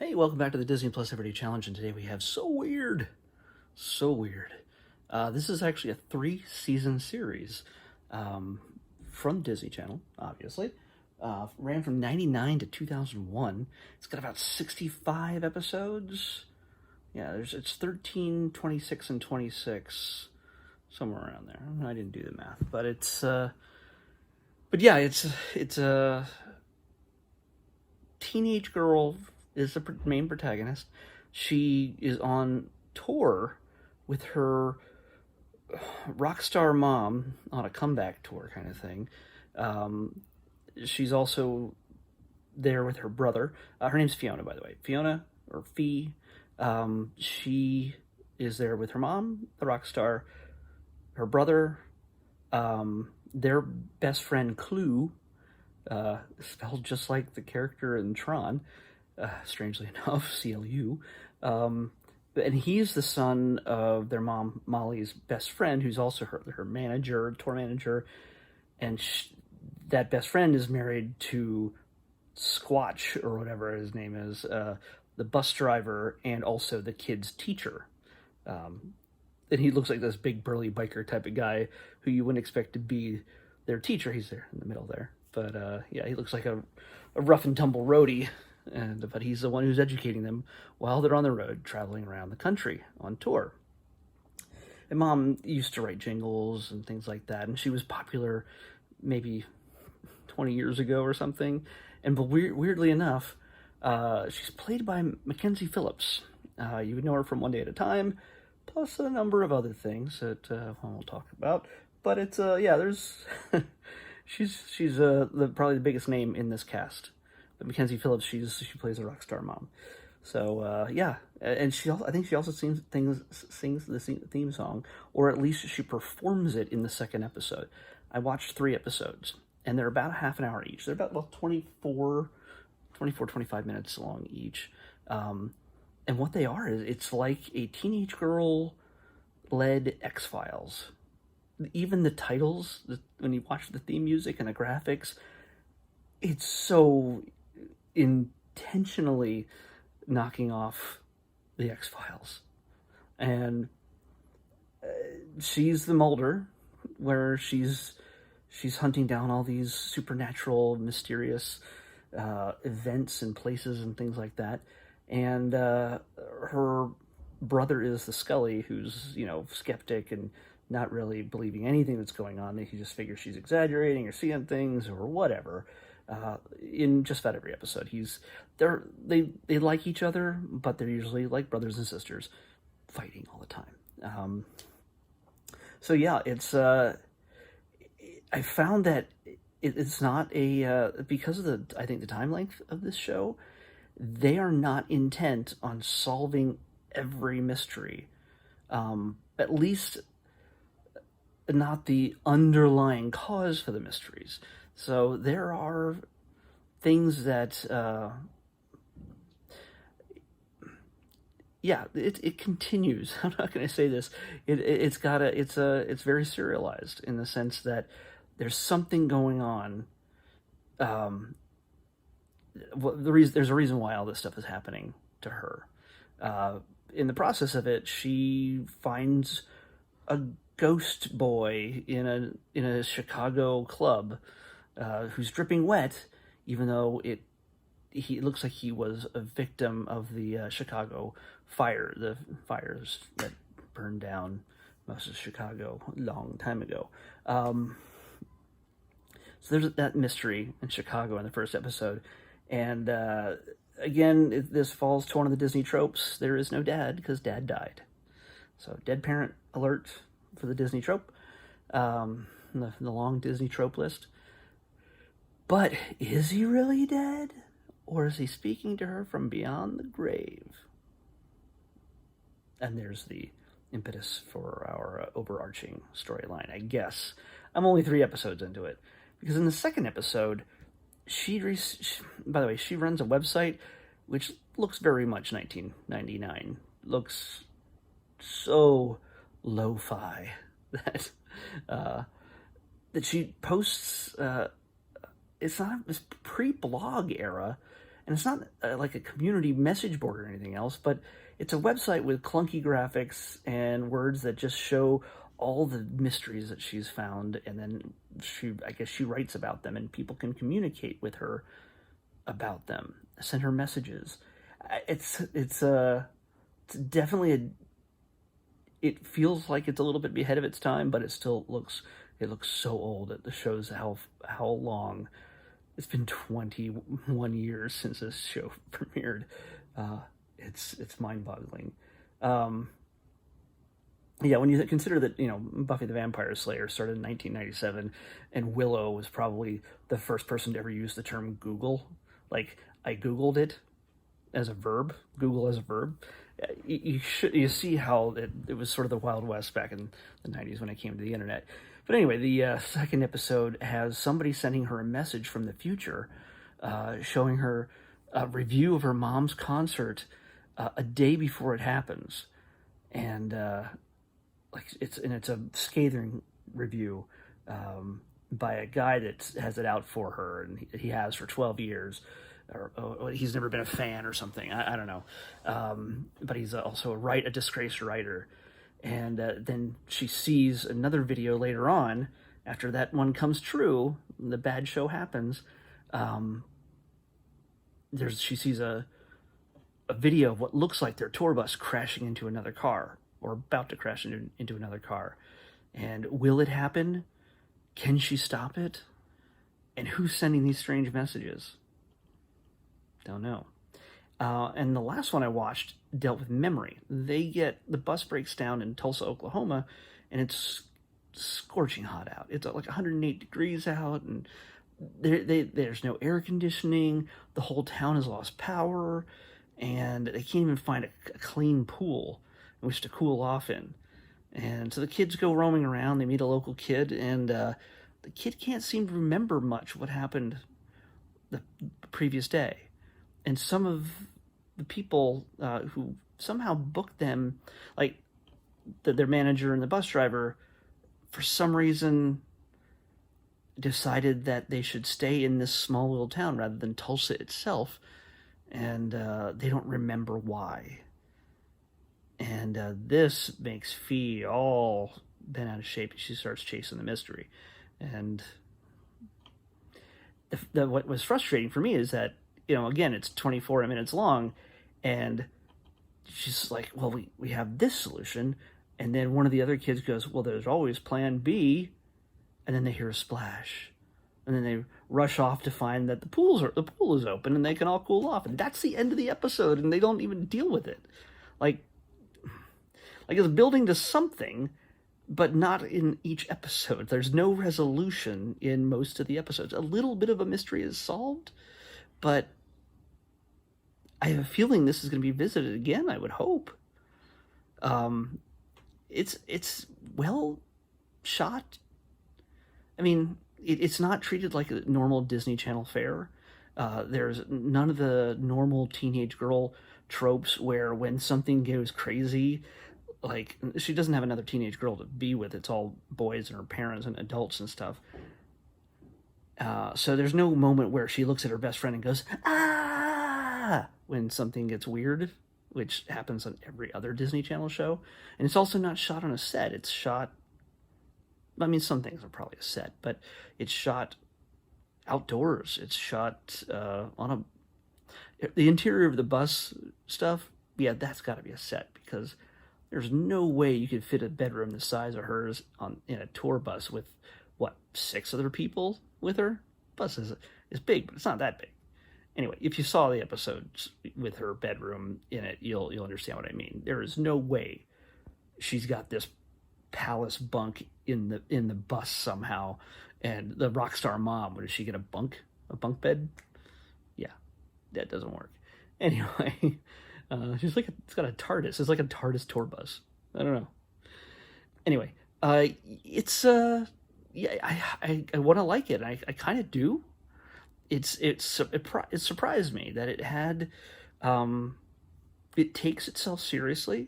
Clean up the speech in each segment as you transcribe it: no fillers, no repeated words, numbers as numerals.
Hey, welcome back to the Disney Plus Everyday Challenge, and today we have So Weird. So Weird. This is actually a 3-season series from Disney Channel, obviously. Ran from 99 to 2001. It's got about 65 episodes. Yeah, it's 13, 26, and 26, somewhere around there. I didn't do the math, but it's a teenage girl is the main protagonist. She is on tour with her rock star mom on a comeback tour kind of thing. She's also there with her brother. Her name's Fiona, by the way. Fiona, or Fee. She is there with her mom, the rock star, her brother, their best friend Clue, spelled just like the character in Tron, strangely enough, CLU. And he's the son of their mom, Molly's best friend, who's also her manager, tour manager. And that best friend is married to Squatch, or whatever his name is, the bus driver and also the kid's teacher. And he looks like this big burly biker type of guy who you wouldn't expect to be their teacher. He's there in the middle there. But yeah, he looks like a rough and tumble roadie. But he's the one who's educating them while they're on the road, traveling around the country on tour. And Mom used to write jingles and things like that, and she was popular maybe 20 years ago or something. But weirdly enough, she's played by Mackenzie Phillips. You would know her from One Day at a Time, plus a number of other things that we'll talk about. But it's there's she's probably the biggest name in this cast. But Mackenzie Phillips, she plays a rock star mom. So yeah, and I think she also sings the theme song, or at least she performs it in the second episode. I watched 3 episodes, and they're about a half an hour each. They're about 25 minutes long each. And what they are is, it's like a teenage girl led X-Files. Even the titles, when you watch the theme music and the graphics, it's so intentionally knocking off the X-Files. And she's the Mulder, where she's hunting down all these supernatural, mysterious events and places and things like that. And her brother is the Scully, who's, skeptic and not really believing anything that's going on. He just figures she's exaggerating or seeing things or whatever. In just about every episode, they like each other, but they're usually like brothers and sisters, fighting all the time. So yeah, it's I found that it's not because of I think the time length of this show, they are not intent on solving every mystery, at least not the underlying cause for the mysteries. So there are things that, it continues. I'm not going to say this. It's very serialized in the sense that there's something going on. There's a reason why all this stuff is happening to her. In the process of it, she finds a ghost boy in a Chicago club, who's dripping wet, even though he looks like he was a victim of the Chicago fire, the fires that burned down most of Chicago a long time ago. So there's that mystery in Chicago in the first episode. And again, this falls to one of the Disney tropes. There is no dad because dad died. So dead parent alert for the Disney trope, the long Disney trope list. But is he really dead? Or is he speaking to her from beyond the grave? And there's the impetus for our overarching storyline, I guess. I'm only 3 episodes into it. Because in the second episode, by the way, she runs a website which looks very much 1999. Looks so lo-fi that she posts. It's pre-blog era, And it's not like a community message board or anything else, but it's a website with clunky graphics and words that just show all the mysteries that she's found, and then I guess she writes about them, and people can communicate with her about them, send her messages. It's definitely it feels like it's a little bit ahead of its time, but it looks so old. It shows how long it's been. 21 years since this show premiered. It's mind-boggling. Yeah, when you consider that, Buffy the Vampire Slayer started in 1997, and Willow was probably the first person to ever use the term Google. Like, I Googled it as a verb, Google as a verb. You see how it was sort of the Wild West back in the 90s when it came to the internet. But anyway, the second episode has somebody sending her a message from the future, showing her a review of her mom's concert a day before it happens, and it's a scathing review by a guy that has it out for her, and he has for 12 years. Or he's never been a fan or something. I don't know. But he's also a disgraced writer. And then she sees another video later on, after that one comes true, the bad show happens. She sees a video of what looks like their tour bus crashing into another car, or about to crash into another car. And will it happen? Can she stop it? And who's sending these strange messages? Don't know. And the last one I watched dealt with memory. The bus breaks down in Tulsa, Oklahoma, and it's scorching hot out. It's like 108 degrees out, and there's no air conditioning. The whole town has lost power, and they can't even find a clean pool in which to cool off in. And so the kids go roaming around. They meet a local kid, and the kid can't seem to remember much what happened the previous day. And some of the people who somehow booked them, like their manager and the bus driver, for some reason decided that they should stay in this small little town rather than Tulsa itself, and they don't remember why. And this makes Fee all bent out of shape. She starts chasing the mystery. And what was frustrating for me is that, again, it's 24 minutes long, and she's like, well, we have this solution. And then one of the other kids goes, well, there's always plan B. And then they hear a splash. And then they rush off to find that the pool is open and they can all cool off. And that's the end of the episode, and they don't even deal with it. Like it's building to something, but not in each episode. There's no resolution in most of the episodes. A little bit of a mystery is solved, but I have a feeling this is going to be visited again, I would hope. It's well shot. I mean, it's not treated like a normal Disney Channel fare. There's none of the normal teenage girl tropes where when something goes crazy, like, she doesn't have another teenage girl to be with. It's all boys and her parents and adults and stuff. So there's no moment where she looks at her best friend and goes, ah, when something gets weird, which happens on every other Disney Channel show. And it's also not shot on a set. It's shot, I mean, some things are probably a set, but it's shot outdoors. It's shot on the interior of the bus stuff. Yeah, that's got to be a set, because there's no way you could fit a bedroom the size of hers in a tour bus with, 6 other people with her? Bus is big, but it's not that big. Anyway, if you saw the episodes with her bedroom in it, you'll understand what I mean. There is no way she's got this palace bunk in the bus somehow, and the rock star mom, what, does she get a bunk bed? Yeah, that doesn't work. Anyway, she's like, it's got a TARDIS. It's like a TARDIS tour bus. I don't know. Anyway, it's yeah, I want to like it. I kind of do. It surprised me that it had, it takes itself seriously.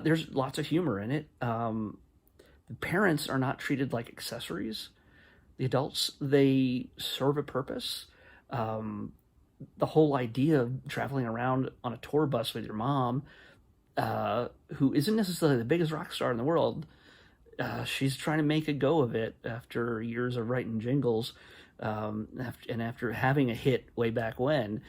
There's lots of humor in it. The parents are not treated like accessories. The adults, they serve a purpose. the whole idea of traveling around on a tour bus with your mom, who isn't necessarily the biggest rock star in the world, she's trying to make a go of it after years of writing jingles, and after having a hit way back when.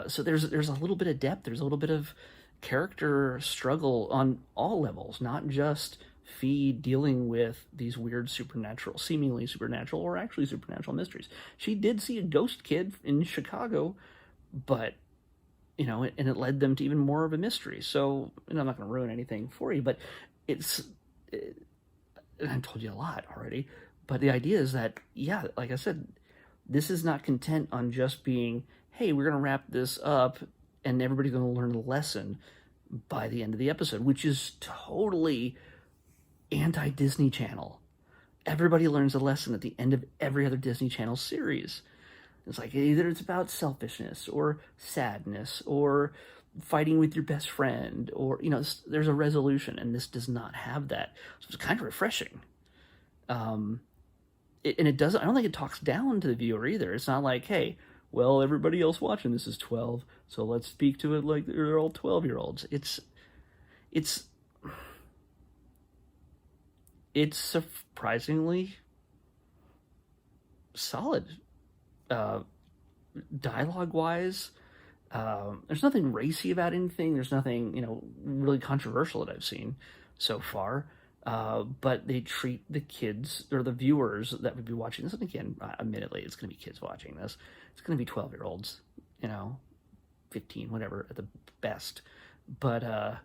So there's a little bit of depth. There's a little bit of character struggle on all levels, not just Fee dealing with these weird supernatural, seemingly supernatural, or actually supernatural mysteries. She did see a ghost kid in Chicago, but and it led them to even more of a mystery. So, I'm not going to ruin anything for you, but I've told you a lot already, but the idea is that, yeah, like I said, this is not content on just being, hey, we're going to wrap this up and everybody's going to learn the lesson by the end of the episode, which is totally anti-Disney Channel. Everybody learns a lesson at the end of every other Disney Channel series. It's like either it's about selfishness or sadness or fighting with your best friend, or there's a resolution, and this does not have that. So it's kind of refreshing. It doesn't. I don't think it talks down to the viewer either. It's not like, hey, well, everybody else watching this is 12, so let's speak to it like they're all 12-year-olds. It's surprisingly solid. Dialogue-wise, there's nothing racy about anything. There's nothing, really controversial that I've seen so far. But they treat the kids, or the viewers that would be watching this, and again, admittedly, it's going to be kids watching this. It's going to be 12-year-olds, 15, whatever, at the best. But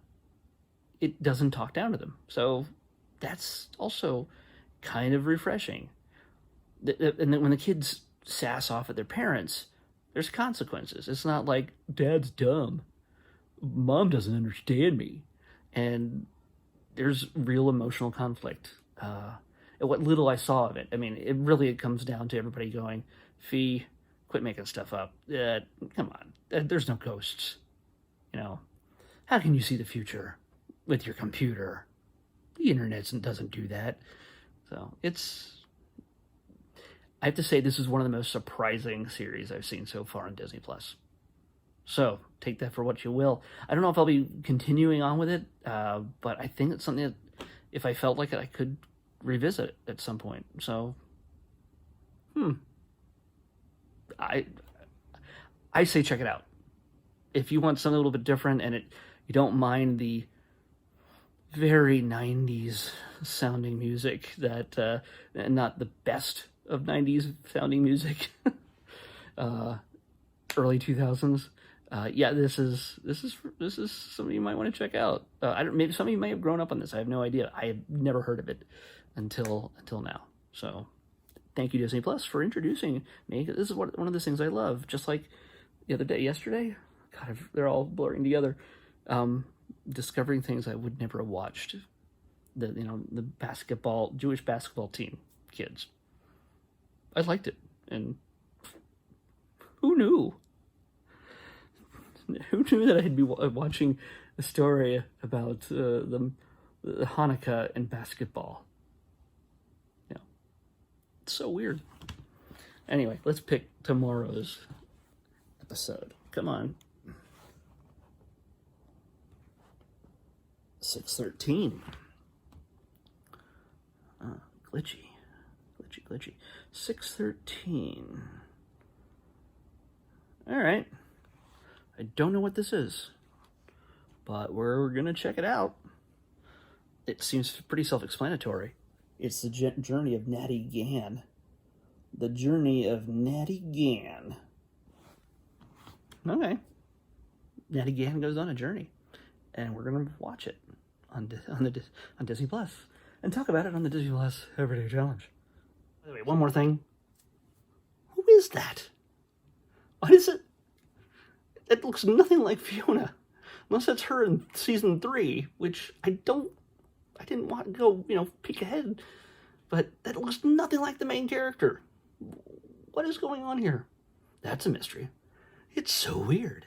it doesn't talk down to them. So that's also kind of refreshing. And then when the kids sass off at their parents, there's consequences. It's not like, Dad's dumb, Mom doesn't understand me, and there's real emotional conflict. What little I saw of it, I mean, it comes down to everybody going, Fee, quit making stuff up. Come on, there's no ghosts. How can you see the future with your computer? The internet doesn't do that. So I have to say, this is one of the most surprising series I've seen so far on Disney+. So, take that for what you will. I don't know if I'll be continuing on with it, but I think it's something that, if I felt like it, I could revisit at some point. So, I say check it out. If you want something a little bit different, and you don't mind the very 90s sounding music, that not the best of 90s sounding music, early 2000s. This is something you might want to check out. Maybe some of you may have grown up on this. I have no idea. I have never heard of it until now. So, thank you, Disney Plus, for introducing me. This is one of the things I love. Just like yesterday. God, they're all blurring together. Discovering things I would never have watched. The Jewish basketball team kids. I liked it, and who knew? Who knew that I'd be watching a story about the Hanukkah and basketball? It's so weird. Anyway, let's pick tomorrow's episode. Come on. 6:13. Glitchy. 6:13. All right. I don't know what this is, but we're going to check it out. It seems pretty self-explanatory. It's the journey of Natty Gann. The journey of Natty Gann. Okay. Natty Gann goes on a journey, and we're going to watch it on Disney Plus and talk about it on the Disney Plus Everyday Challenge. By the way, one more thing. Who is that? What is it? It looks nothing like Fiona, unless that's her in season 3, which I didn't want to go, peek ahead, but that looks nothing like the main character. What is going on here? That's a mystery. It's so weird.